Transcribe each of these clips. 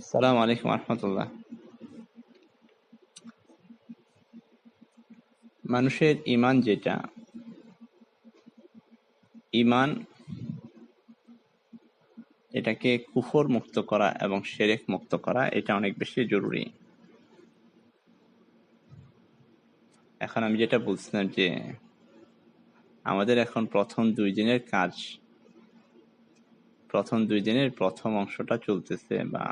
আসসালামু আলাইকুম রহমতুল্লাহ। মানুষের ঈমান যেটা, ঈমান এটাকে কুফর মুক্ত করা এবং শিরক মুক্ত করা এটা অনেক বেশি জরুরি। এখন আমি যেটা বলছিলাম যে আমাদের এখন প্রথম 2 দিনের কাজ, প্রথম 2 দিনের প্রথম অংশটা চলতেছে বা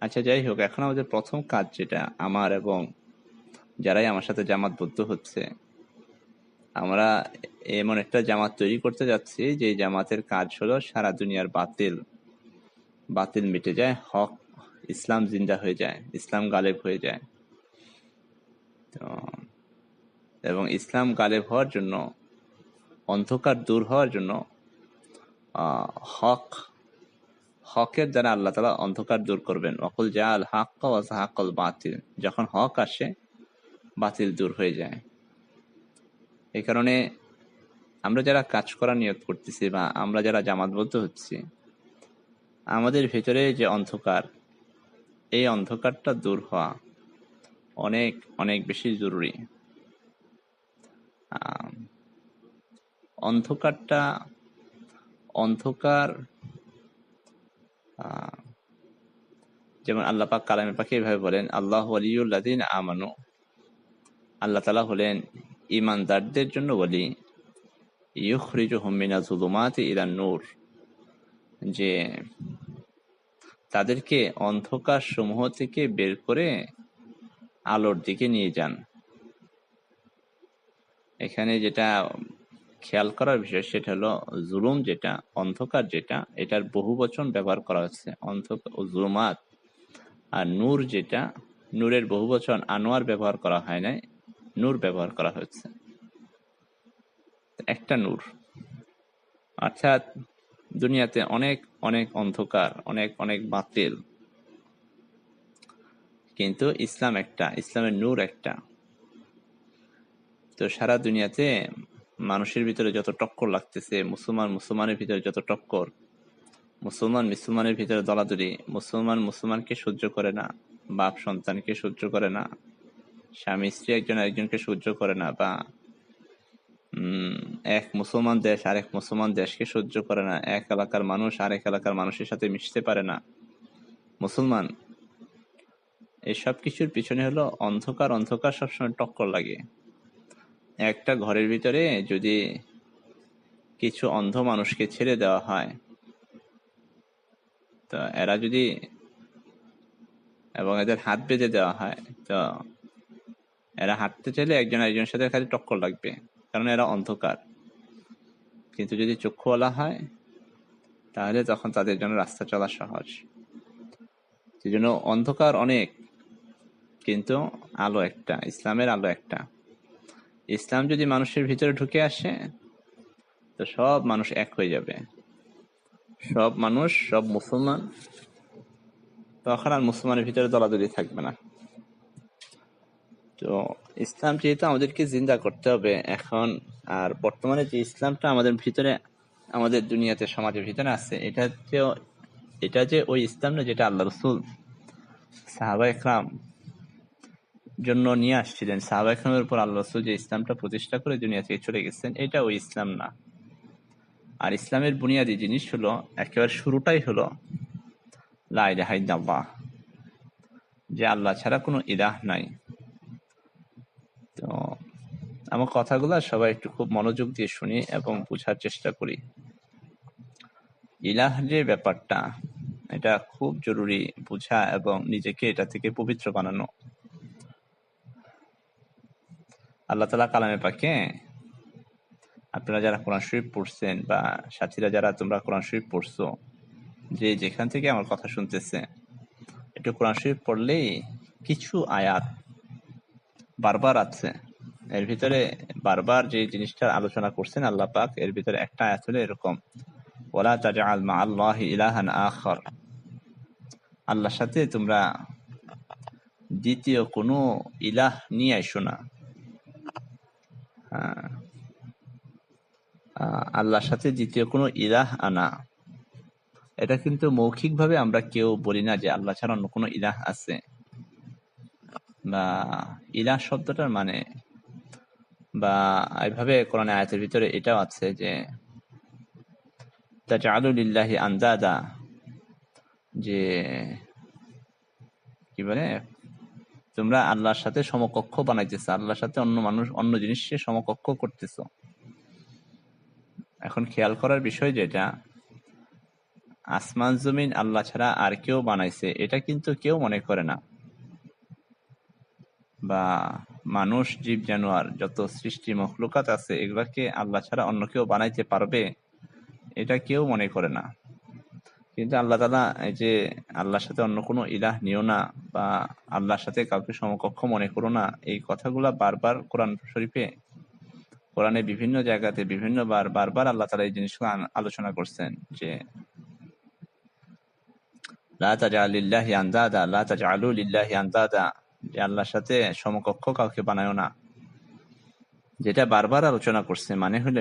আচ্ছা যাই হোক, এখন আমাদের প্রথম কাজ যেটা আমার এবং যারাই আমার সাথে জামাতবদ্ধ হচ্ছে, আমরা এমন একটা জামাত তৈরি করতে যাচ্ছি যে জামাতের কাজ হলো সারা দুনিয়ার বাতিল মিটে যায়, হক ইসলাম জিন্দা হয়ে যায়, ইসলাম গালেব হয়ে যায়। তো এবং ইসলাম গালেব হওয়ার জন্য, অন্ধকার দূর হওয়ার জন্য হকের দ্বারা আল্লাহ তাআলা অন্ধকার দূর করবেন। ওয়াকুল জাআল হাক্কা ওয়া যাহাকাল বাতিল, যখন হক আসে বাতিল দূর হয়ে যায়। এই কারণে আমরা যারা কাজ করার নিয়ত করতেছি বা আমরা যারা জামাতবদ্ধ হচ্ছি, আমাদের ভিতরে যে অন্ধকার, এই অন্ধকারটা দূর হওয়া অনেক অনেক বেশি জরুরি। অন্ধকার যেমন আল্লাহ পাক কালামে পাকে এভাবে বলেন, আল্লাহ ওয়ালিয়ুল্লাযিনা আমানু, আল্লাহ তাআলা হলেন ঈমানদারদের জন্য ওলি, ইউখরিজুহুম মিনাজ যুলুমাতি ইলান নূর, যে তাদেরকে অন্ধকার সমূহ থেকে বের করে আলোর দিকে নিয়ে যান। এখানে যেটা খেয়াল করার বিষয় সেটা হলো জুলুম যেটা, অন্ধকার যেটা, এটার বহুবচন ব্যবহার করা হচ্ছে, অন্ধকার ও জুলুমাত। আর নূর যেটা, নূরের বহুবচন আনোয়ার ব্যবহার করা হয় নাই, নূর ব্যবহার করা হয়েছে, একটা নূর। অর্থাৎ দুনিয়াতে অনেক অনেক অন্ধকার, অনেক অনেক বাতিল, কিন্তু ইসলাম একটা, ইসলামের নূর একটা। তো সারা দুনিয়াতে মানুষের ভিতরে যত টক্কর লাগতেছে, মুসলমানের ভিতরে যত টক্কর, মুসলমানের ভিতরে দলাদলি, মুসলমানকে সহ্য করে না, বাপ সন্তানকে সহ্য করে না, স্বামী স্ত্রী একজন আরেকজনকে সহ্য করে না, বা এক মুসলমান দেশ আরেক মুসলমান দেশকে সহ্য করে না, এক এলাকার মানুষ আরেক এলাকার মানুষের সাথে মিশতে পারে না মুসলমান। এসব কিছুর পিছনে হলো অন্ধকার। অন্ধকার সবসময় টক্কর লাগে। একটা ঘরের ভিতরে যদি কিছু অন্ধ মানুষকে ছেড়ে দেওয়া হয়, তো এরা যদি, এবং এদের হাত বেঁধে দেওয়া হয়, তো এরা হাঁটতে চাইলে একজন আরেকজনের সাথে খালি টক্কর লাগবে, কারণ এরা অন্ধকার। কিন্তু যদি চক্ষুওয়ালা হয় তাহলে তখন তাদের জন্য রাস্তা চলা সহজ। সেই জন্য অন্ধকার অনেক, কিন্তু আলো একটা, ইসলামের আলো একটা। ইসলাম যদি মানুষের ভিতরে ঢুকে আসে তো সব মানুষ এক হয়ে যাবে, সব মানুষ, সব মুসলমান, তখন আর মুসলমানের ভিতরে দলাদলি থাকবে না। তো ইসলাম যেহেতু আমাদেরকে জিন্দা করতে হবে এখন, আর বর্তমানে যে ইসলামটা আমাদের ভিতরে, আমাদের দুনিয়াতে সমাজের ভিতরে আছে, এটা যে ওই ইসলাম না যেটা আল্লাহ রাসূল সাহাবা ইকরাম জন্য নিয়ে আসছিলেন। সাহাবা ইকরামের উপর আল্লাহ রাসূল যে ইসলামটা প্রতিষ্ঠা করে দুনিয়া থেকে চলে গেছেন, এটা ওই ইসলাম না। আর ইসলামের বুনিয়াদী জিনিস হলো, একেবারে শুরুটাই হলো লা ইলাহা ইল্লাল্লাহ, যে আল্লাহ ছাড়া কোনো ইলাহ নাই। তো আমার কথাগুলো সবাই একটু খুব মনোযোগ দিয়ে শুনি এবং বোঝার চেষ্টা করি। ইলাহ যে ব্যাপারটা, এটা খুব জরুরি বোঝা এবং নিজেকে এটা থেকে পবিত্র বানানো। আল্লাহ তাআলা কালামে পাকে, আপনারা যারা কোরআন শরীফ পড়ছেন বা সাথীরা যারা তোমরা কোরআন শরীফ পড়ছো, যে যেখান থেকে আমার কথা শুনতেছে, একটু কোরআন শরীফ পড়লেই কিছু আয়াত বারবার আছে। এর ভিতরে বারবার যে জিনিসটা আলোচনা করছেন আল্লাহ পাক, এর ভিতরে একটা আয়াত হলো এরকম, ওয়ালা তাজআল মা'আল্লাহি ইলাহান আখার, আল্লাহর সাথে তোমরা দ্বিতীয় কোনো ইলাহ নিয়ে আইসো না। আল্লাহর সাথে দ্বিতীয় কোনো ইলাহ আনা, এটা কিন্তু মৌখিকভাবে আমরা কেউ বলি না যে আল্লাহ ছাড়া অন্য কোনো ইলাহ আছে, বা ইলাহ শব্দটার মানে বা এইভাবে কোরআন আয়াতের ভিতরে এটাও আছে যে তাজআলু লিল্লাহি আনদাদা, যে কি বলে, তোমরা আল্লাহর সাথে সমকক্ষ বানাইতেছো, আল্লাহর সাথে অন্য মানুষ অন্য জিনিসকে সমকক্ষ করতেছো। এখন খেয়াল করার বিষয় যেটা, আসমান জমিন আল্লাহ ছাড়া আর কেউ বানাইছে এটা কিন্তু কেউ মনে করে না, বা মানুষ জীব জানোয়ার যত সৃষ্টি মখলুকাত আছে এগুলাকে আল্লাহ ছাড়া অন্য কেউ বানাইতে পারবে এটা কেউ মনে করে না। কিন্তু আল্লাহ তাআলা এই যে আল্লাহর সাথে অন্য কোনো ইলাহ নিও না বা আল্লাহর সাথে কাউকে সমকক্ষ মনে করো না, এই কথাগুলা বারবার কোরআন শরীফে, কোরআনে বিভিন্ন জায়গাতে বারবার আল্লাহ তাআলা এই জিনিসগুলো আলোচনা করছেন যে লা তাজআলু লিল্লাহি আনদাদা, লা তাজআলু লিল্লাহি আনদাদা, যে আল্লাহর সাথে সমকক্ষ কাউকে বানায়ো না। যেটা বারবার আলোচনা করছে মানে হলো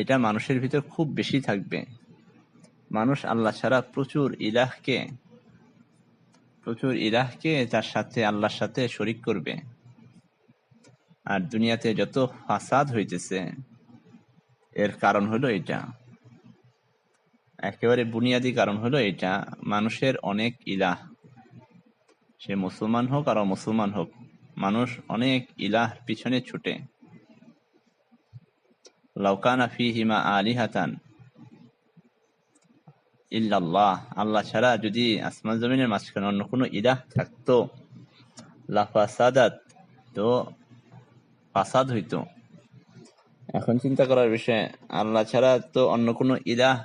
এটা মানুষের ভিতর খুব বেশি থাকবে। মানুষ আল্লাহ ছাড়া প্রচুর ইলাহকে তার সাথে আল্লাহর সাথে শরীক করবে। আর দুনিয়াতে যত ফাসাদ হইতেছে এর কারণ হলো এটা, একেবারে বুনিয়াদী কারণ হলো এটা, মানুষের অনেক ইলাহ, সে মুসলমান হোক আর অমুসলমান হোক, মানুষ অনেক ইলাহ পিছনে ছুটে। লাউ কানা ফীহিমা আলিহাতান ইল্লাল্লাহ, আল্লাহ ছাড়া যদি আসমান জমিনের মাঝখানে অন্য কোনো ইলাহ থাকতো লাফাসাদাত, তো ফাসাদ হইতো। এখন চিন্তা করার বিষয়, আল্লাহ ছাড়া তো অন্য কোনো ইলাহ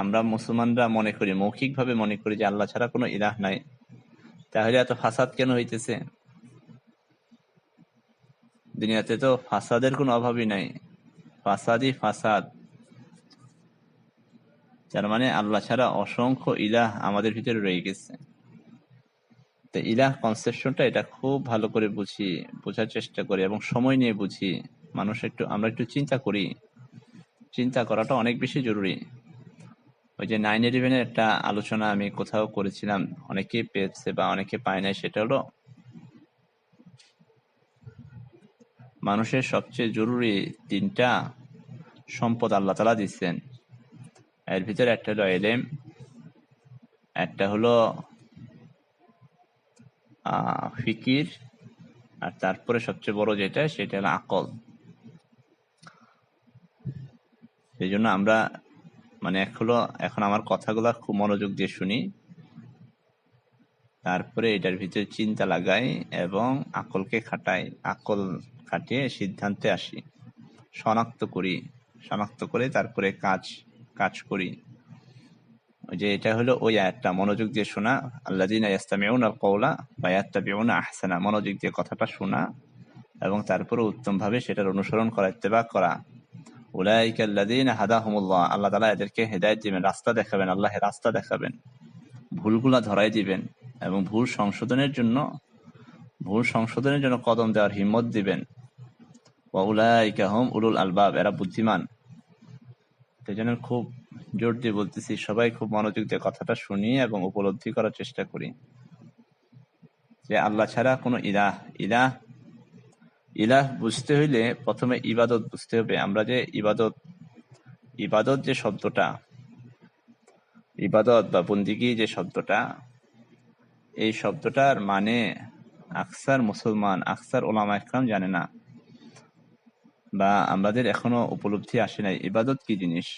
আমরা মুসলমানরা মনে করি, মৌখিকভাবে মনে করি যে আল্লাহ ছাড়া কোনো ইলাহ নাই, তাহলে এত ফাসাদ কেন হইতেছে? দুনিয়াতে তো ফাসাদের কোনো অভাবই নাই, ফাসাদই ফাসাদ। তার মানে আল্লাহ ছাড়া অসংখ্য ইলাহ আমাদের ভিতরে রয়ে গেছে। তো ইলাহ কনসেপশনটা এটা খুব ভালো করে বোঝার চেষ্টা করি এবং সময় নিয়ে বুঝি। আমরা একটু চিন্তা করি, চিন্তা করাটা অনেক বেশি জরুরি। ওই যে 9/11 একটা আলোচনা আমি কোথাও করেছিলাম, অনেকে পেয়েছে বা অনেকে পায় নাই, সেটা হলো মানুষের সবচেয়ে জরুরি 3টা সম্পদ আল্লাহ তাআলা দিচ্ছেন। এর ভিতরে একটা হলো ইলম, একটা হলো ফিকির, আর তারপরে সবচেয়ে বড় যেটা সেটা হলো আকল। সেই জন্য আমরা এখন আমার কথাগুলো খুব মনোযোগ দিয়ে শুনি, তারপরে এটার ভিতরে চিন্তা লাগাই এবং আকলকে খাটাই, আকল খাটিয়ে সিদ্ধান্তে আসি, শনাক্ত করে তারপরে কাজ করি। যে এটা হলো ওই আয়াতটা, মনোযোগ দিয়ে শোনা, আল্লাযীনা ইয়াসতামিউনাল কওলা ওয়া ইয়াত্তাবিউনা আহসানা, মনোযোগ দিয়ে কথাটা শোনা এবং তারপরে উত্তমভাবে সেটার অনুসরণ করা, ইত্তেবা করা। উলাইকা আল্লাযীনা হাদাহুমুল্লাহ, আল্লাহ তাআলা এদেরকে হেদায়েত দিবেন, রাস্তা দেখাবেন, আল্লাহ রাস্তা দেখাবেন, ভুলগুলা ধরাই দিবেন এবং ভুল সংশোধনের জন্য কদম দেওয়ার হিম্মত দিবেন। ওয়া উলাইকা হুম উলুল আলবাব, এরা বুদ্ধিমান। সেই জন্য খুব জোর দিয়ে বলতেছি, সবাই খুব মনোযোগ দিয়ে কথাটা শুনি এবং উপলব্ধি করার চেষ্টা করি যে আল্লাহ ছাড়া কোনো ইলাহ বুঝতে হইলে প্রথমে ইবাদত বুঝতে হবে। আমরা যে ইবাদত যে শব্দটা, ইবাদত বা বন্দিগি যে শব্দটা, এই শব্দটার মানে আকসার উলামা ইকরাম জানে না, বা আমাদের এখনো উপলব্ধি আসে নাই ইবাদত কি জিনিস।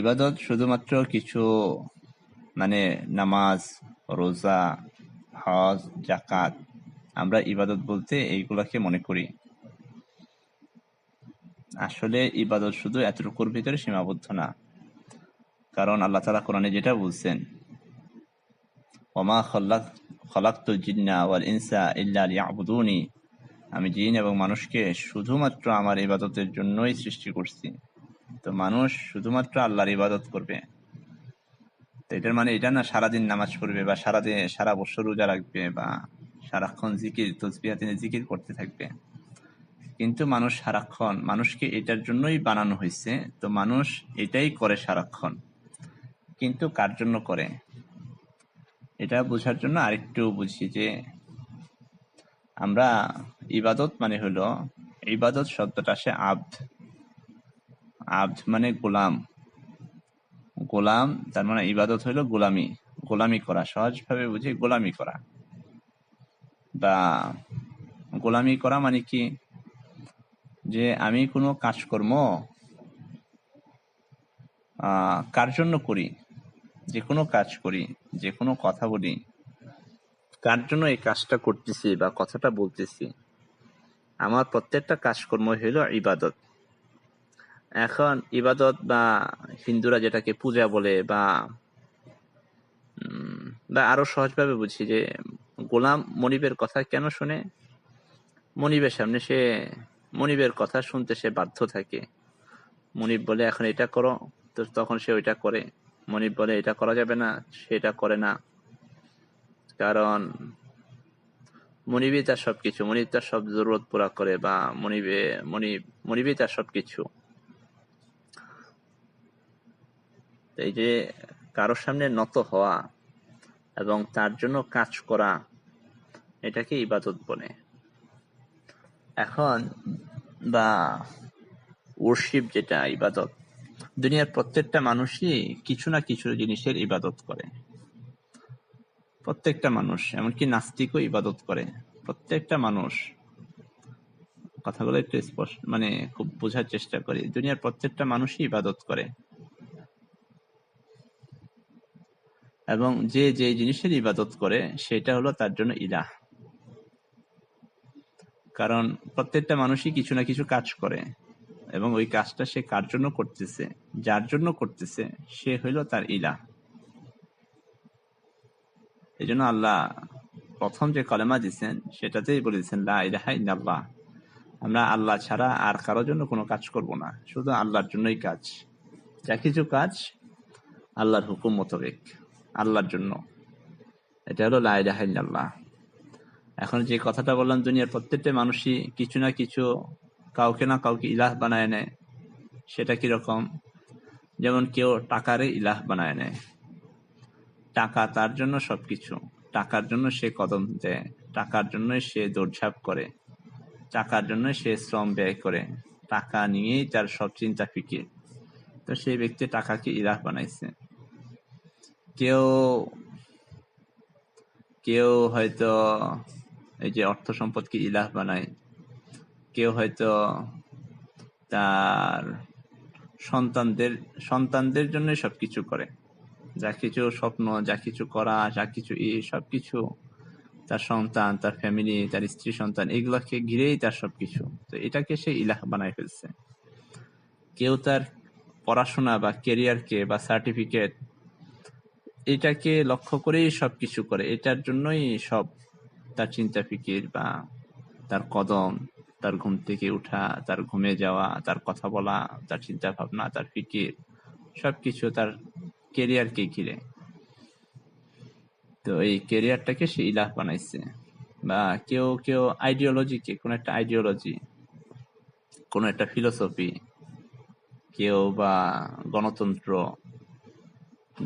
ইবাদত শুধুমাত্র কিছু নামাজ, রোজা, হজ, যাকাত, আমরা ইবাদত বলতে এইগুলাকে মনে করি। আসলে ইবাদত শুধু এতটুকুর ভিতরে সীমাবদ্ধ না, কারণ আল্লাহ তাআলা কোরআনে যেটা বলছেন, ওমা খলাকতুল জিন্না ওয়াল ইনসা ইল্লা লিয়াবুদুনি, আমি জিন এবং মানুষকে শুধুমাত্র আমার ইবাদতের জন্যই সৃষ্টি করছি। তো মানুষ শুধুমাত্র আল্লাহর ইবাদত করবে, তো এটার মানে এটা না সারাদিন নামাজ পড়বে বা সারা বছর রোজা রাখবে বা সারাক্ষণ জিকির তসবিহ তিনি জিকির করতে থাকবে। কিন্তু মানুষ সারাক্ষণ, মানুষকে এটার জন্যই বানানো হয়েছে, তো মানুষ এটাই করে সারাক্ষণ, কিন্তু কার জন্য করে এটা বোঝার জন্য আরেকটু বুঝি যে আমরা ইবাদত মানে হলো, ইবাদত শব্দটা আসে আব্দ, আব্দ মানে গোলাম, গোলাম তার মানে ইবাদত হইলো গোলামি, গোলামি করা, সহজভাবে বুঝি গোলামি করা। বা গোলামি করা মানে কি, যে আমি কোনো কাজকর্ম কার জন্য করি, যে কোনো কাজ করি, যে কোনো কথা বলি, কার জন্য এই কাজটা করতেছি বা কথাটা বলতেছি, আমার প্রত্যেকটা কাজকর্ম হইল ইবাদত। এখন ইবাদত বা হিন্দুরা যেটাকে পূজা বলে, বা আরো সহজভাবে বুঝি যে গোলাম মনিবের কথা কেন শুনে, মনিবের সামনে সে মনিবের কথা শুনতে সে বাধ্য থাকে। মনিব বলে এখন এটা করো, তো তখন সে ওইটা করে। মনিব বলে এটা করা যাবে না, সেটা করে না, কারণ মনিবই তার সবকিছু, মনিব তার সব জরুরত পুরা করে, বা মনিবই তার সবকিছু। এই যে কারোর সামনে নত হওয়া এবং তার জন্য কাজ করা, এটাকে ইবাদত বলে। এখন বা ওরশিপ যেটা ইবাদত, দুনিয়ার প্রত্যেকটা মানুষই কিছু না কিছু জিনিসের ইবাদত করে, প্রত্যেকটা মানুষ, এমনকি নাস্তিকও ইবাদত করে। প্রত্যেকটা মানুষ, কথাগুলো একটু স্পষ্ট মানে খুব বোঝার চেষ্টা করি, দুনিয়ার প্রত্যেকটা মানুষই ইবাদত করে, এবং যে যে জিনিসের ইবাদত করে সেটা হলো তার জন্য ইলাহ। কারণ প্রত্যেকটা মানুষই কিছু না কিছু কাজ করে, এবং ওই কাজটা সে কার জন্য করতেছে, যার জন্য করতেছে, সে হইল তার ইলাহ। এই জন্য আল্লাহ প্রথম যে কলেমা দিচ্ছেন সেটাতেই বলেছেন লা ইলাহা ইল্লাল্লাহ, আমরা আল্লাহ ছাড়া আর কারোর জন্য কোনো কাজ করব না, শুধু আল্লাহর জন্যই কাজ, যা কিছু কাজ আল্লাহর হুকুম মোতাবেক, আল্লাহর জন্য, এটা হলো লা ইলাহা ইল্লাল্লাহ। এখন যে কথাটা বললাম, দুনিয়ার প্রত্যেকটা মানুষই কিছু না কিছু, কাউকে না কাউকে ইলাহ বানায় নেয়। সেটা কিরকম, যেমন কেউ টাকারে ইলাহ বানায় নেয়, টাকা তার জন্য সবকিছু, টাকার জন্য সে কদম দেয়, টাকার জন্য সে দৌড়ঝাঁপ করে, টাকার জন্য সে শ্রম ব্যয় করে, টাকা নিয়েই তার সব চিন্তা ফিকির, তো সেই ব্যক্তি টাকাকে ইলাহ বানাইছে। কেউ কেউ হয়তো এই যে অর্থ সম্পদকে ইলাহ বানায়, কেউ হয়তো তার সন্তানদের জন্য সবকিছু করে, যা কিছু স্বপ্ন, যা কিছু করা, যা কিছু সবকিছু তার সন্তান, তার ফ্যামিলি, তার স্ত্রী সন্তান, এগুলাকে ঘিরেই তার সবকিছু, তো এটাকে সে ইলাহ বানায় ফেলছে। কেউ তার পড়াশোনা বা ক্যারিয়ারকে বা সার্টিফিকেট, এটাকে লক্ষ্য করেই সবকিছু করে, এটার জন্যই সব তার চিন্তা ফিকির, বা তার কদম, তার ঘুম থেকে উঠা, তার ঘুমে যাওয়া, তার কথা বলা, তার চিন্তা ভাবনা, তার ফিকির, সবকিছু তার ক্যারিয়ারকে ঘিরে। তো এই ক্যারিয়ারটাকে সে ইলাহ বানাইছে। বা কেউ কেউ আইডিওলজিকে, কোন একটা আইডিওলজি, কোন একটা ফিলোসফি, কেউ বা গণতন্ত্র,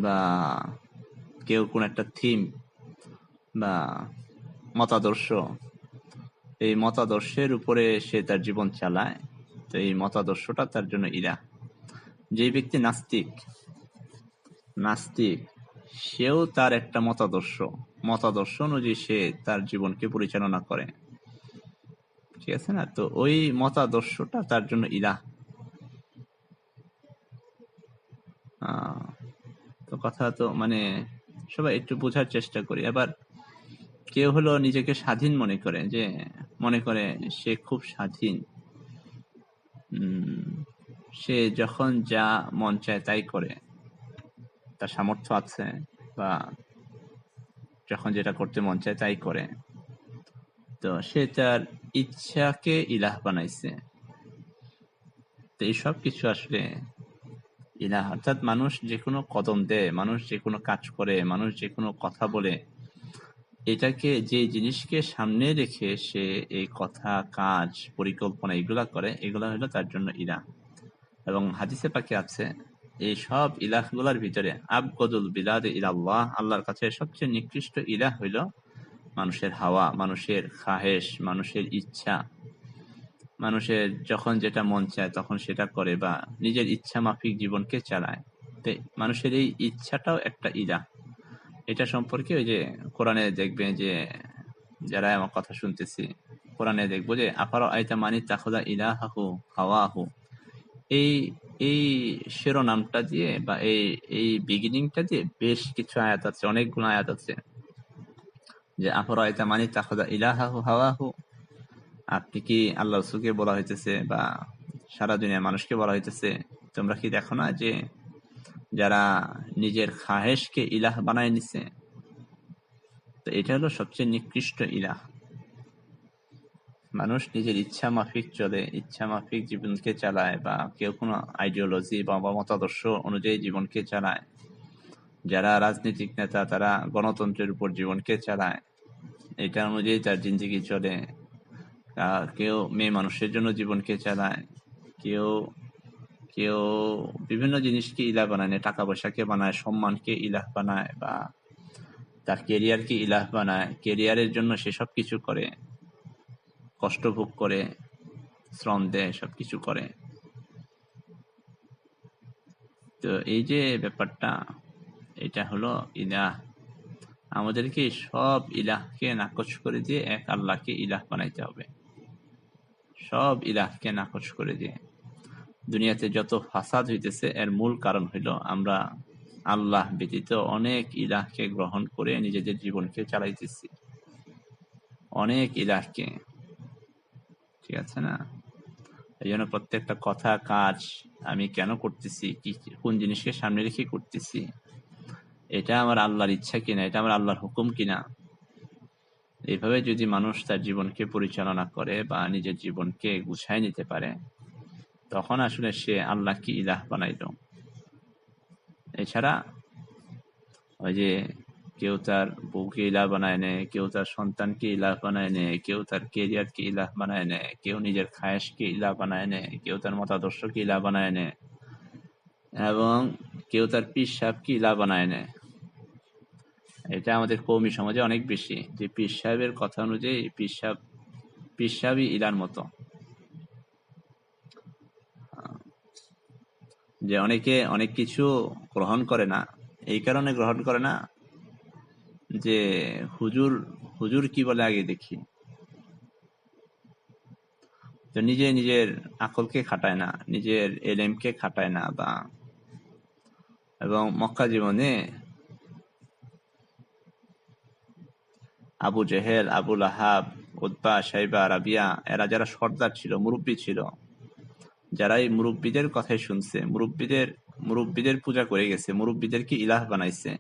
বা কেউ কোন একটা থিম বা মতাদর্শ, এই মতাদর্শের উপরে সে তার জীবন চালায়, তো এই মতাদর্শটা তার জন্য ইলাহ। যে ব্যক্তি নাস্তিক, সেও তার একটা মতাদর্শ অনুযায়ী সে তার জীবনকে পরিচালনা করে, ঠিক আছে না? তো ওই মতাদর্শটা তার জন্য ইলাহ। তো কথা তো মানে সবাই একটু বোঝার চেষ্টা করি। আবার কেউ হলো নিজেকে স্বাধীন মনে করে সে খুব স্বাধীন, সে যখন যা মন চায় তাই করে, তার সামর্থ্য আছে, বা যখন যেটা করতে মন চায় তাই করে, তো সে তার ইচ্ছাকে ইলাহ বানাইছে। তো এইসব কিছু আসলে ইলাহ, অর্থাৎ মানুষ যে কোনো কদম দেয়, মানুষ যে কোনো কাজ করে, মানুষ যে কোনো কথা বলে, এটাকে, যে জিনিসকে সামনে রেখে সে এই কথা, কাজ, পরিকল্পনা এগুলা করে, এগুলা হলো তার জন্য ইলাহ। এবং হাদিসে পাকে আছে, এই সব ইলাহগুলার ভিতরে আবগদুল বিলাদ ইলাল্লাহ, আল্লাহর কাছে সবচেয়ে নিকৃষ্ট ইলাহ হইল মানুষের হাওয়া, মানুষের খাহেশ, মানুষের ইচ্ছা। মানুষের যখন যেটা মন চায় তখন সেটা করে, বা নিজের ইচ্ছা মাফিক জীবনকে চালায়। তো মানুষের এই ইচ্ছাটাও একটা ইলাহ। এটা সম্পর্কে ওই যে কোরআনে দেখবেন যে, যারা আমার কথা শুনতেছি, কোরআনে দেখবো যে আপার আইতা মানি তাখদা ইলাহাহু হাওয়াহু, এই এই শিরোনামটা দিয়ে বা এই এই বিগিনিংটা দিয়ে বেশ কিছু আয়াত আছে, অনেকগুলো আয়াত আছে, যে আপার আইতা মানি তাখদা ইলাহাহু হাওয়াহু। আপনি কি, আল্লাহ রসুলকে বলা হইতেছে বা সারা দুনিয়ার মানুষকে বলা হইতেছে, তোমরা কি দেখো না যে যারা নিজের খাহেশকে ইলাহ বানায় নিছে, তো এটা হলো সবচেয়ে নিকৃষ্ট ইলাহ। মানুষ নিজের ইচ্ছা মাফিক চলে, ইচ্ছা মাফিক জীবনকে চালায়, বা কেউ কোনো আইডিওলজি বা মতাদর্শ অনুযায়ী জীবনকে চালায়। যারা রাজনৈতিক নেতা তারা গণতন্ত্রের উপর জীবনকে চালায়, এটা অনুযায়ী তার জিন্দেগি চলে। কেউ মেয়ে মানুষের জন্য জীবনকে চালায়, কেউ কেউ বিভিন্ন জিনিসকে ইলাহ বানায়, টাকা পয়সাকে বানায়, সম্মানকে ইলাহ বানায়, বা তার কেরিয়ারকে ইলাহ বানায়। কেরিয়ারের জন্য সে সব কিছু করে, কষ্ট ভোগ করে, শ্রম দেয়, সবকিছু করে। তো এই যে ব্যাপারটা, এটা হলো ইলাহ। আমাদেরকে সব ইলাহকে নাকচ করে দিয়ে এক আল্লাহকে ইলাহ বানাইতে হবে। সব ইলাহকে নাকচ করে দিয়ে। দুনিয়াতে যত ফাসাদ হইতেছে এর মূল কারণ হইল আমরা আল্লাহ ব্যতীত অনেক ইলাহকে গ্রহণ করে নিজেদের জীবনকে চালাইতেছি, অনেক ইলাহকে। ঠিক আছে না? এই জন্য প্রত্যেকটা কথা, কাজ আমি কেন করতেছি, কোন জিনিসকে সামনে রেখে করতেছি, এটা আমার আল্লাহর ইচ্ছা কিনা, এটা আমার আল্লাহর হুকুম কিনা, এইভাবে যদি মানুষ তার জীবনকে পরিচালনা করে বা নিজের জীবনকে গুছায় নিতে পারে, তখন আসলে সে আল্লাহকে ইলাহ বানাইল। এছাড়া ওই যে কেউ তার বউকে ইলাহ বানায় নেয়, কেউ তার সন্তানকে ইলাহ বানায় নেয়, কেউ তার কেরিয়ারকে ইলাহ বানায় নেয়, কেউ নিজের খায়েশকে ইলাহ বানায় নেয়, কেউ তার মতাদর্শকে ইলাহ বানায় নেয়, এবং কেউ তার পীর সাহেবকে ইলাহ বানায় নেয়। এটা আমাদের কওমি সমাজে অনেক বেশি, যে পীর সাহেবের কথা অনুযায়ী পীর সাহেবই ইলার মতো। যে অনেকে অনেক কিছু গ্রহণ করে না, এই কারণে গ্রহণ করে না যে হুজুর হুজুর কি বলে আগে দেখি। তো নিজের আকলকে খাটায় না, নিজের এলেমকে খাটায় না, বা এবং মক্কা জীবনে আবু জেহেল, আবু লাহাব, উতবা, সাইবা, রাবিয়া, এরা যারা সর্দার ছিল, মুরব্বী ছিল, যারা এই মুরব্বীদের কথাই শুনছে, মুরব্বীদের পূজা করে গেছে, মুরব্বীদেরকে ইলাহ বানাইছে,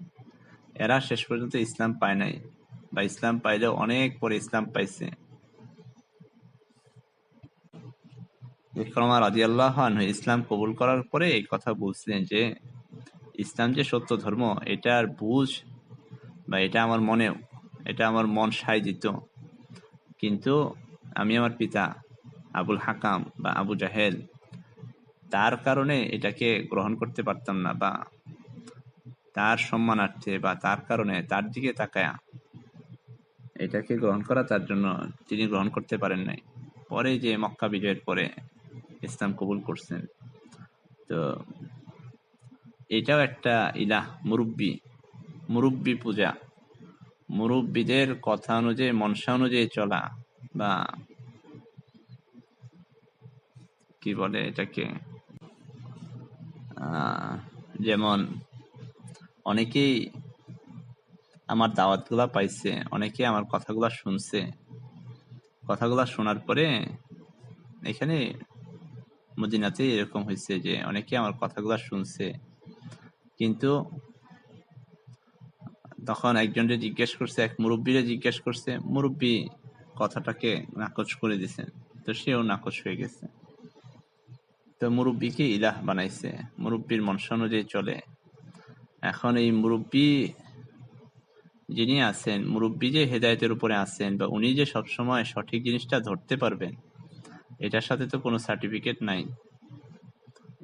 এরা শেষ পর্যন্ত ইসলাম পায় নাই, বা ইসলাম পাইলেও অনেক পরে ইসলাম পাইছে। ইকরামা রাদিয়াল্লাহু আনহু ইসলাম কবুল করার পরে এই কথা বলছিলেন যে ইসলাম যে সত্য ধর্ম, এটার বুঝ বা এটা আমার মন সায় দিত, কিন্তু আমি আমার পিতা আবুল হাকাম বা আবু জাহেল, তার কারণে এটাকে গ্রহণ করতে পারতাম না, বা তার সম্মানার্থে বা তার কারণে, তার দিকে তাকায়া এটাকে গ্রহণ করা তার জন্য তিনি গ্রহণ করতে পারেন নাই। পরে যে মক্কা বিজয়ের পরে ইসলাম কবুল করছেন। তো এটাও একটা ইলাহ, মুরব্বী পূজা, মুরব্বীদের কথা অনুযায়ী, মনসা অনুযায়ী চলা, বা কি বলে এটাকে, যেমন অনেকেই আমার দাওয়াতগুলা পাইছে, অনেকে আমার কথাগুলা শুনছে, কথাগুলা শোনার পরে এখানে মদিনাতে এরকম হয়েছে যে অনেকে আমার কথাগুলা শুনছে, কিন্তু তখন একজনকে জিজ্ঞেস করছে, এক মুরব্বীরে জিজ্ঞেস করছে, মুরব্বী কথাটাকে নাকচ করে দিছেন, তো সেও নাকচ হয়ে গেছে। তো মুরব্বীকে ইলাহ বানাইছে, মুরব্বীর মনসা অনুযায়ী চলে। এখন এই মুরব্বী যিনি আছেন, মুরব্বী যে হেদায়েতের উপরে আছেন বা উনি যে সবসময় সঠিক জিনিসটা ধরতে পারবেন, এটার সাথে তো কোনো সার্টিফিকেট নাই।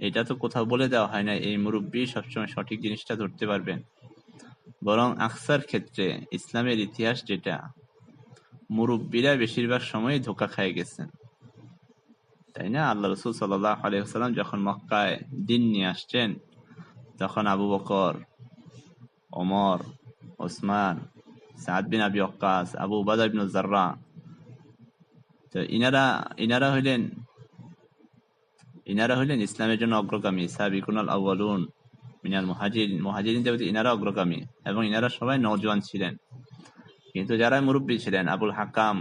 এটা তো কোথাও বলে দেওয়া হয় না এই মুরব্বী সবসময় সঠিক জিনিসটা ধরতে পারবেন। বরং আকসার ক্ষেত্রে ইসলামের ইতিহাস যেটা, মুরব্বীরা বেশিরভাগ সময় ধোঁকা খেয়ে গেছেন, তাই না? আল্লাহ রসুল সাল্লাল্লাহু আলাইহি ওয়াসাল্লাম যখন মক্কায় দিন নিয়ে আসছেন, তখন আবু বকর, ওমর, ওসমান, সাদ বিন আবি ওয়াক্কাস, আবু উবাদা ইবনে জাররাহ, তো ইনারা হইলেন ইসলামের জন্য অগ্রগামী, সাবিকুনাল আউয়ালুন মিনাল মুহাজিরিন দেবতে ইনারা অগ্রগামী, এবং ইনারা সবাই নওজোয়ান ছিলেন। কিন্তু যারা মুরব্বী ছিলেন, আবুল হাকাম,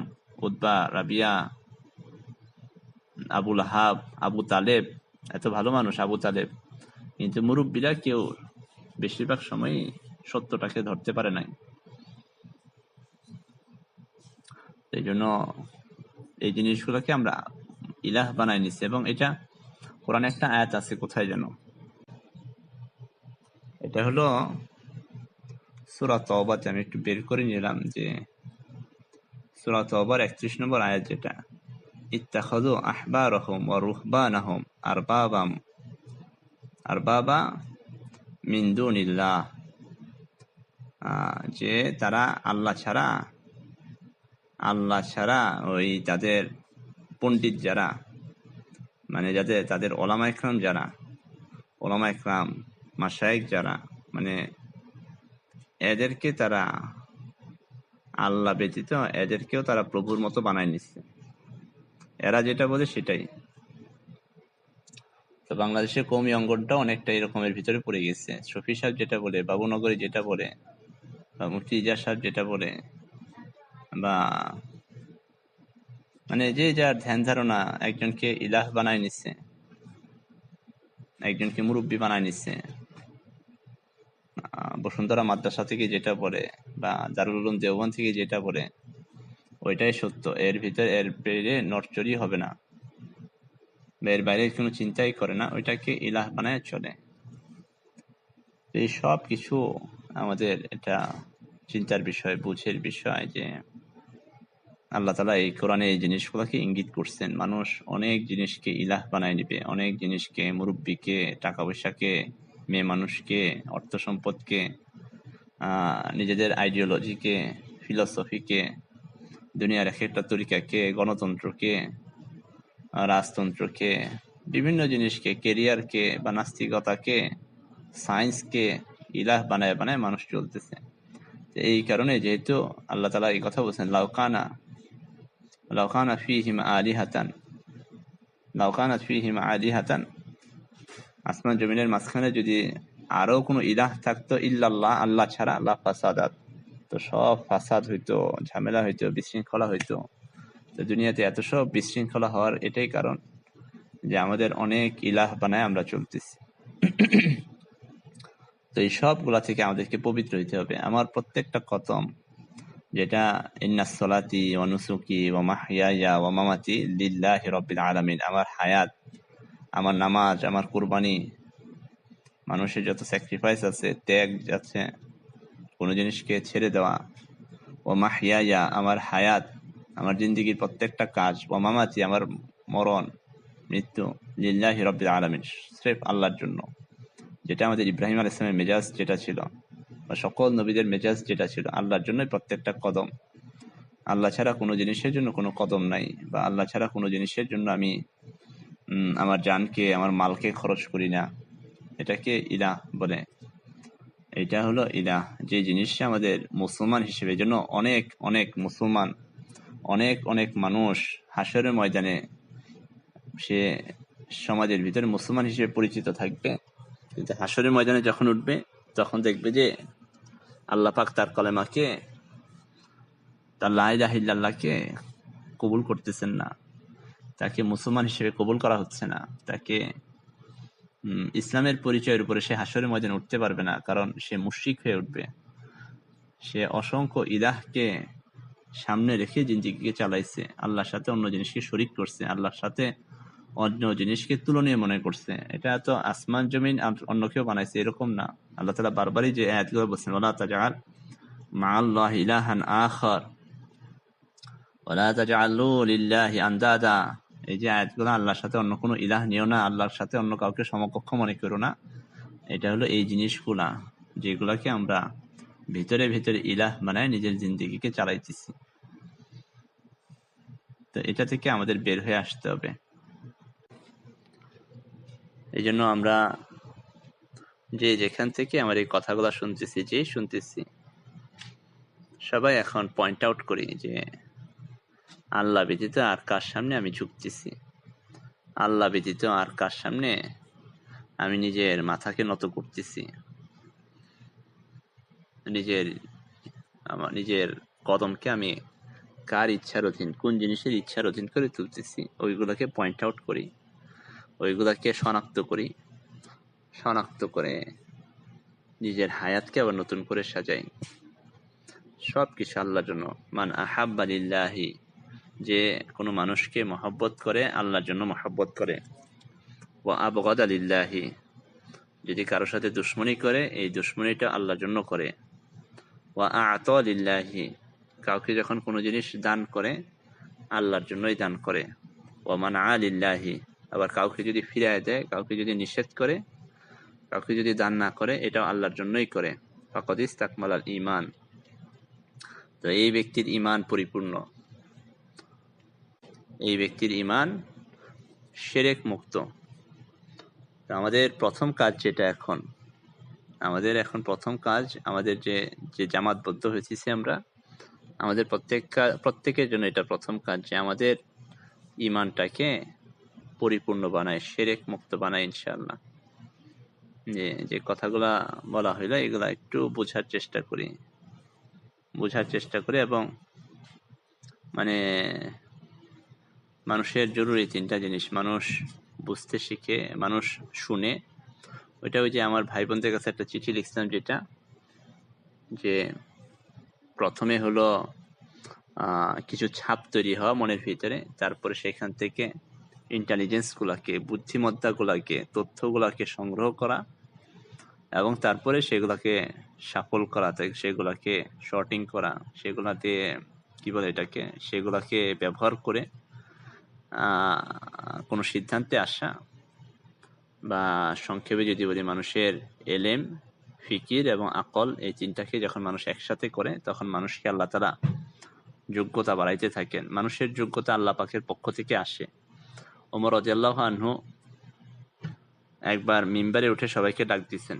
উতবা, রাবিয়া, আবুল হাব, আবু তালেব, এত ভালো মানুষ আবু তালেব, কিন্তু মুরব্বীরা কেউ বেশিরভাগ সময়ই সত্যটাকে ধরতে পারে নাই। এই জন্য এই জিনিসগুলোকে আমরা ইলাহ বানাই নিছি। এবং এটা কোরআনে একটা আয়াত আছে, কোথায় যেন, এটা হলো সূরা তওবাতে, আমি একটু বের করে নিলাম, যে সূরা তওবার 31 নম্বর আয়াত, যেটা ইত্তাখাযু আহবারহুম ওয়া রুহবানাহুম আরবাবা মিন দুনিল্লাহ, যে তারা আল্লাহ ছাড়া ওই তাদের পণ্ডিত যারা, মানে তাদের ওলামা ইকরাম মাশায়েখ যারা, মানে এদেরকে তারা আল্লাহ ব্যতীত এদেরকেও তারা প্রভুর মতো বানায় নিচ্ছে। এরা যেটা বলে সেটাই। তো বাংলাদেশের কওমি অঙ্গনটা অনেকটা এরকমের ভিতরে পড়ে গেছে। শফি সাহেব যেটা বলে, বাবুনগরী যেটা বলে, বা মুফতি ইজাজ সাহেব যেটা বলে, বা মানে যে যার ধ্যান ধারণা একজনকে ইলাহ বানায় নিচ্ছে, একজনকে মুরব্বী বানায় নিচ্ছে। বসুন্ধরা মাদ্রাসা থেকে যেটা বলে বা দারুল উলুম দেওবন্দ থেকে যেটা বলে, ওইটাই সত্য। এর বাইরে নড়চড়ই হবে না, এর বাইরে কোনো চিন্তাই করে না, ওইটাকে ইলাহ বানায় চলে। এই সব কিছু আমাদের এটা চিন্তার বিষয়, বুঝের বিষয়, যে আল্লাহ তাআলা এই কোরআনে এই জিনিসগুলোকে ইঙ্গিত করছেন। মানুষ অনেক জিনিসকে ইলাহ বানায় নিবে, অনেক জিনিসকে, মুরব্বীকে, টাকা পয়সাকে, মেয়ে মানুষকে, অর্থ সম্পদকে, নিজেদের আইডিওলজিকে, ফিলসফিকে, দুনিয়ার এক একটা তরিকাকে, গণতন্ত্রকে, রাজতন্ত্রকে, বিভিন্ন জিনিসকে, কেরিয়ারকে বা নাস্তিকতাকে, সায়েন্সকে ইলাহ বানায় বানায় মানুষ চলতেছে। এই কারণে যেহেতু আল্লাহ তাআলা এই কথা বলছেন, লাউকানা ফীহিম আলিহাতান, আসমান জমিনের মাঝখানে যদি আরো কোনো ইলাহ থাকতো ইল্লাল্লাহ, আল্লাহ ছাড়া, লা ফাসাদাত, তো সব ফাসাদ হইতো, ঝামেলা হইতো, বিশৃঙ্খলা হইতো। তো দুনিয়াতে এত সব বিশৃঙ্খলা হওয়ার এটাই কারণ যে আমাদের অনেক ইলাহ বানায় আমরা চলতেছি। তো এই সবগুলা থেকে আমাদেরকে পবিত্র হইতে হবে। আমার প্রত্যেকটা কদম, যেটা ইন্নাস সলাতি ওয়া নুসুকি ওয়া মাহইয়ায়া ওয়া মামাতি লিল্লাহি রাব্বিল আলামিন, আমার হায়াত, আমার নামাজ, আমার কুরবানি, মানুষের যত স্যাক্রিফাইস আছে, ত্যাগ আছে, কোনো জিনিসকে ছেড়ে দেওয়া, ওয়া মাহইয়ায়া আমার হায়াত, আমার জিন্দেগির প্রত্যেকটা কাজ, ওয়া মামাতি আমার মরণ, মৃত্যু, লিল্লাহি রাব্বিল আলামিন, স্রেফ আল্লাহর জন্য। যেটা আমাদের ইব্রাহিম আলাইহিস সালামের মেজাজ যেটা ছিল, বা সকল নবীদের মেজাজ যেটা ছিল, আল্লাহর জন্যই প্রত্যেকটা কদম। আল্লাহ ছাড়া কোনো জিনিসের জন্য কোনো কদম নাই, বা আল্লাহ ছাড়া কোনো জিনিসের জন্য আমি আমার জানকে, আমার মালকে খরচ করি না। এটাকে ইলাহ বলে। এটা হলো ইলাহ, যে জিনিসটা আমাদের মুসলমান হিসেবে জন্য অনেক অনেক মুসলমান, অনেক অনেক মানুষ হাসরের ময়দানে সে সমাজের ভিতরে মুসলমান হিসেবে পরিচিত থাকবে, কিন্তু হাসরের ময়দানে যখন উঠবে তখন দেখবে যে আল্লাহ পাক তার কলেমাকে, তার লা ইলাহা ইল্লাল্লাহকে কবুল করতেছেন না, তাকে মুসলমান হিসেবে কবুল করা হচ্ছে না, তাকে ইসলামের পরিচয়ের উপরে সে হাসরের ময়দানে উঠতে পারবে না, কারণ সে মুশরিক হয়ে উঠবে। সে অসংখ্য ইলাহকে সামনে রেখে জিন্দেগিকে চালাইছে, আল্লাহর সাথে অন্য জিনিসকে শরীক করছে, আল্লাহর সাথে অন্য জিনিসকে তুলনীয় মনে করছে। এটা তো আসমান জমিন অন্য কেউ বানাইছে এরকম না। আল্লাহ তাআলা বারবারই যে আয়াতগুলো বলছেন, ওয়ালা তাজআল মাআল্লাহি ইলাহান আখার ওয়ালা তাজআলু লিল্লাহি আনদাদা। এই যে আয়াতগুলো, আল্লাহর সাথে অন্য কোনো ইলাহ নিও না, আল্লাহর সাথে অন্য কাউকে সমকক্ষ মনে করো না, এটা হলো এই জিনিসগুলা যেগুলাকে আমরা ভিতরে ভিতরে ইলাহ বানায় নিজের জিন্দেগিকে চালাইতেছি। তো এটা থেকে আমাদের বের হয়ে আসতে হবে। এই জন্য আমরা যে যেখান থেকে আমার এই কথাগুলো শুনতেছি সবাই এখন পয়েন্ট আউট করি যে আল্লাহ ব্যতীত আর কার সামনে আমি ঝুঁকতেছি, আল্লাহ ব্যতীত আর কার সামনে আমি নিজের মাথাকে নত করতেছি, নিজের কদমকে আমি কার ইচ্ছার অধীন, কোন জিনিসের ইচ্ছার অধীন করে তুলতেছি, ওইগুলোকে পয়েন্ট আউট করি, ওইগুলোকে শনাক্ত করে নিজের হায়াতকে আবার নতুন করে সাজাই। সব কিছু আল্লাহর জন্য। মান আহাব্বা লিল্লাহি, যে কোনো মানুষকে মহব্বত করে আল্লাহর জন্য মহব্বত করে। ওয়া আবগাদা লিল্লাহি, যদি কারোর সাথে দুশমনি করে এই দুশমনিটা আল্লাহর জন্য করে। ওয়া আ'তা লিল্লাহি, কাউকে যখন কোনো জিনিস দান করে আল্লাহর জন্যই দান করে। ওয়া মানআ লিল্লাহি, আবার কাউকে যদি ফিরায় দেয়, কাউকে যদি নিষেধ করে, কাউকে যদি দান না করে, এটাও আল্লাহর জন্যই করে। ফাকাদ ইসতাকমালাল ঈমান, তো এই ব্যক্তির ঈমান পরিপূর্ণ, এই ব্যক্তির ঈমান শিরক মুক্ত। তো আমাদের প্রথম কাজ যেটা এখন প্রথম কাজ, আমাদের যে জামাতবদ্ধ হয়েছি আমরা, আমাদের প্রত্যেকের জন্য এটা প্রথম কাজ যে আমাদের ঈমানটাকে পরিপূর্ণ বানায়, শিরক মুক্ত বানায় ইনশাআল্লাহ। যে কথাগুলা বলা হইলো এগুলা একটু বোঝার চেষ্টা করি এবং মানে মানুষের জরুরি তিনটা জিনিস মানুষ বুঝতে শিখে, মানুষ শুনে। ওইটা ওই যে আমার ভাই বোনদের কাছে একটা চিঠি লিখছিলাম, যেটা যে প্রথমে হলো কিছু ছাপ তৈরি হওয়া মনের ভিতরে, তারপরে সেখান থেকে ইন্টেলিজেন্সগুলাকে, বুদ্ধিমত্তাগুলাকে, তথ্যগুলাকে সংগ্রহ করা এবং তারপরে সেগুলাকে সাফল করা, সেগুলাকে শর্টিং করা, সেগুলাতে কি বলে এটাকে, সেগুলাকে ব্যবহার করে কোনো সিদ্ধান্তে আসা, বা সংক্ষেপে যদি বলি মানুষের এলেম, ফিকির এবং আকল, এই তিনটাকে যখন মানুষ একসাথে করে তখন মানুষকে আল্লাহ তাআলা যোগ্যতা বাড়াইতে থাকেন। মানুষের যোগ্যতা আল্লাহ পাকের পক্ষ থেকে আসে। ওমর রাদিয়াল্লাহু আনহু একবার মিম্বারে উঠে সবাইকে ডাক দিচ্ছেন,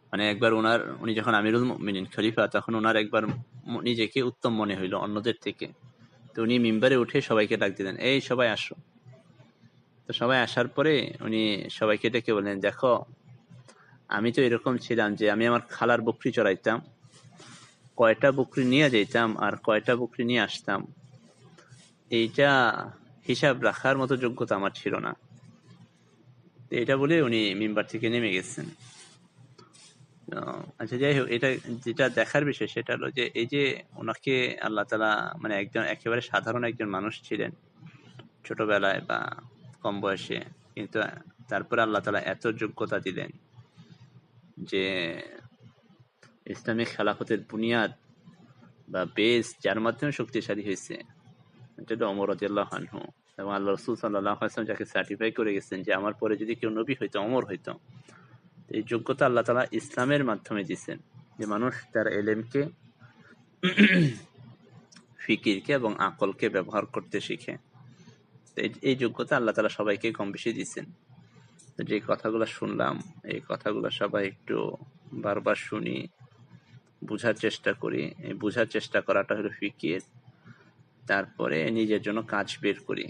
মানে একবার উনি যখন আমিরুল মুমিনিন খলিফা, তখন ওনার একবার নিজেকে উত্তম মনে হইল অন্যদের থেকে। তো উনি মিম্বারে উঠে সবাইকে ডাক দিলেন, এই সবাই আসো। তো সবাই আসার পরে উনি সবাইকে ডেকে বললেন, দেখো আমি তো এরকম ছিলাম যে আমি আমার খালার বকরি চড়াইতাম, কয়টা বকরি নিয়ে যেতাম আর কয়টা বকরি নিয়ে আসতাম, এইটা হিসাব রাখার মতো যোগ্যতা আমার ছিল না। এটা বলে উনি মিম্বার থেকে নেমে গেছেন। আচ্ছা, যাই হোক, এটা যেটা দেখার বিষয় সেটা হলো যে এই যে ওনাকে আল্লাহ তাআলা মানে একজন একেবারে সাধারণ একজন মানুষ ছিলেন ছোটবেলায় বা কম বয়সে, কিন্তু তারপরে আল্লাহ তাআলা এত যোগ্যতা দিলেন যে ইসলামিক খেলাফতের বুনিয়াদ বা বেস যার মাধ্যমে শক্তিশালী হয়েছে, এটা হলো ওমর রাদিয়াল্লাহু আনহু। এবং আল্লাহ রাসূল সাল্লাল্লাহু আলাইহি ওয়াসাল্লাম যাকে সার্টিফাই করে গেছেন যে আমার পরে যদি কেউ নবী হইতো ওমর হইতো। এই যোগ্যতা আল্লাহ তাআলা ইসলামের মাধ্যমে দিয়েছেন যে মানুষ তার এলেমকে, ফিকিরকে এবং আকলকে ব্যবহার করতে শিখে। এই যোগ্যতা আল্লাহ তাআলা সবাইকে কম বেশি দিয়েছেন। তো যে কথাগুলো শুনলাম, এই কথাগুলো সবাই একটু বারবার শুনি, বুঝার চেষ্টা করি। এই বুঝার চেষ্টা করাটা হলো ফিকির। তারপরে নিজের জন্য কাজ বের করি।